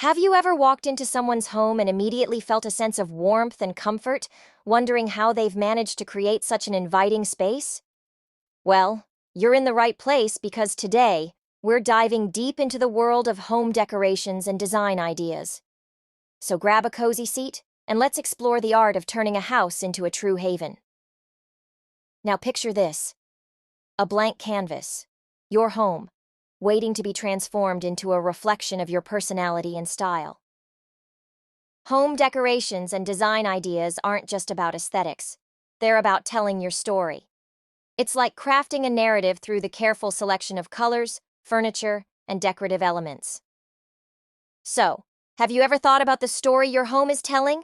Have you ever walked into someone's home and immediately felt a sense of warmth and comfort, wondering how they've managed to create such an inviting space? Well, you're in the right place because today, we're diving deep into the world of home decorations and design ideas. So grab a cozy seat, and let's explore the art of turning a house into a true haven. Now picture this: a blank canvas, your home, waiting to be transformed into a reflection of your personality and style. Home decorations and design ideas aren't just about aesthetics. They're about telling your story. It's like crafting a narrative through the careful selection of colors, furniture, and decorative elements. So, have you ever thought about the story your home is telling?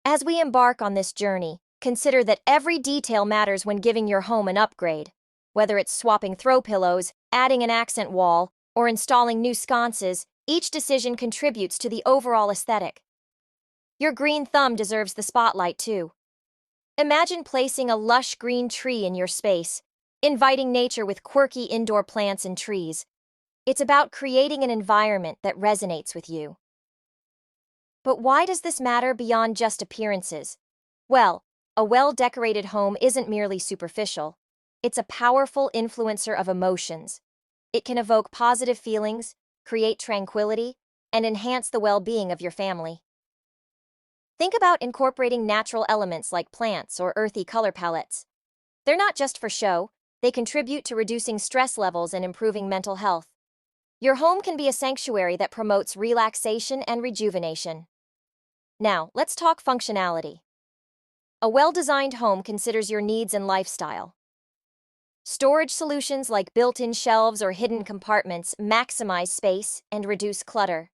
As we embark on this journey, consider that every detail matters when giving your home an upgrade. Whether it's swapping throw pillows, adding an accent wall, or installing new sconces, each decision contributes to the overall aesthetic. Your green thumb deserves the spotlight too. Imagine placing a lush green tree in your space, inviting nature with quirky indoor plants and trees. It's about creating an environment that resonates with you. But why does this matter beyond just appearances? Well, a well-decorated home isn't merely superficial. It's a powerful influencer of emotions. It can evoke positive feelings, create tranquility, and enhance the well-being of your family. Think about incorporating natural elements like plants or earthy color palettes. They're not just for show, they contribute to reducing stress levels and improving mental health. Your home can be a sanctuary that promotes relaxation and rejuvenation. Now, let's talk functionality. A well-designed home considers your needs and lifestyle. Storage solutions like built-in shelves or hidden compartments maximize space and reduce clutter.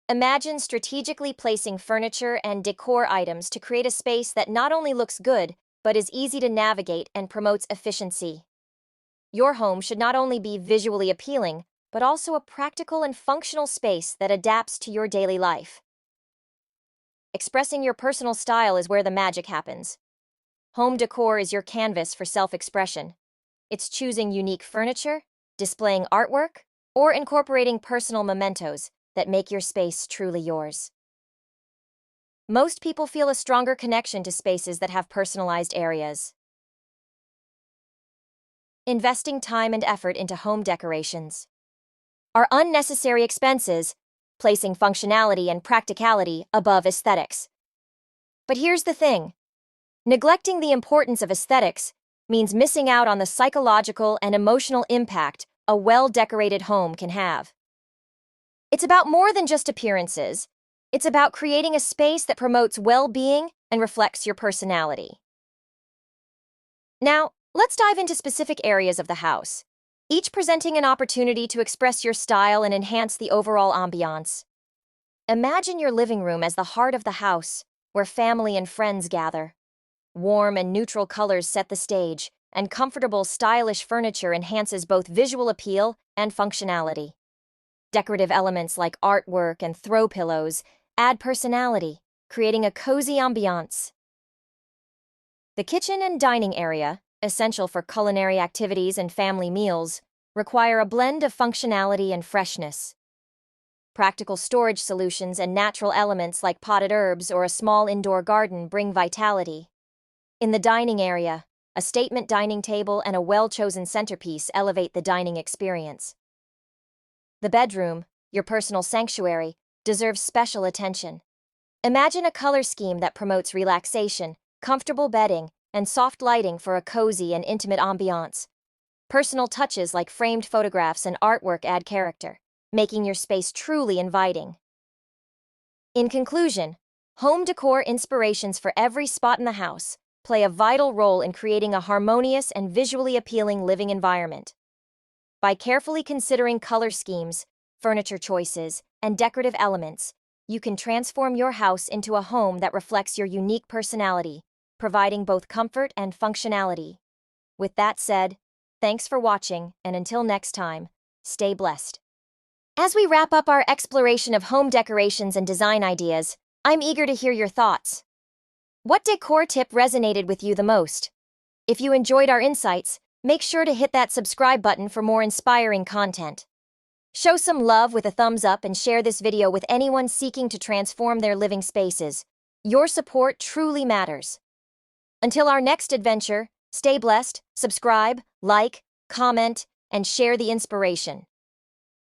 Imagine strategically placing furniture and decor items to create a space that not only looks good, but is easy to navigate and promotes efficiency. Your home should not only be visually appealing, but also a practical and functional space that adapts to your daily life. Expressing your personal style is where the magic happens. Home decor is your canvas for self-expression. It's choosing unique furniture, displaying artwork, or incorporating personal mementos that make your space truly yours. Most people feel a stronger connection to spaces that have personalized areas. Investing time and effort into home decorations are unnecessary expenses, placing functionality and practicality above aesthetics. But here's the thing: neglecting the importance of aesthetics means missing out on the psychological and emotional impact a well-decorated home can have. It's about more than just appearances. It's about creating a space that promotes well-being and reflects your personality. Now, let's dive into specific areas of the house, each presenting an opportunity to express your style and enhance the overall ambiance. Imagine your living room as the heart of the house, where family and friends gather. Warm and neutral colors set the stage, and comfortable, stylish furniture enhances both visual appeal and functionality. Decorative elements like artwork and throw pillows add personality, creating a cozy ambiance. The kitchen and dining area, essential for culinary activities and family meals, require a blend of functionality and freshness. Practical storage solutions and natural elements like potted herbs or a small indoor garden bring vitality. In the dining area, a statement dining table and a well-chosen centerpiece elevate the dining experience. The bedroom, your personal sanctuary, deserves special attention. Imagine a color scheme that promotes relaxation, comfortable bedding, and soft lighting for a cozy and intimate ambiance. Personal touches like framed photographs and artwork add character, making your space truly inviting. In conclusion, home decor inspirations for every spot in the house play a vital role in creating a harmonious and visually appealing living environment. By carefully considering color schemes, furniture choices, and decorative elements, you can transform your house into a home that reflects your unique personality, providing both comfort and functionality. With that said, thanks for watching, and until next time, stay blessed. As we wrap up our exploration of home decorations and design ideas, I'm eager to hear your thoughts. What decor tip resonated with you the most? If you enjoyed our insights, make sure to hit that subscribe button for more inspiring content. Show some love with a thumbs up and share this video with anyone seeking to transform their living spaces. Your support truly matters. Until our next adventure, stay blessed, subscribe, like, comment, and share the inspiration.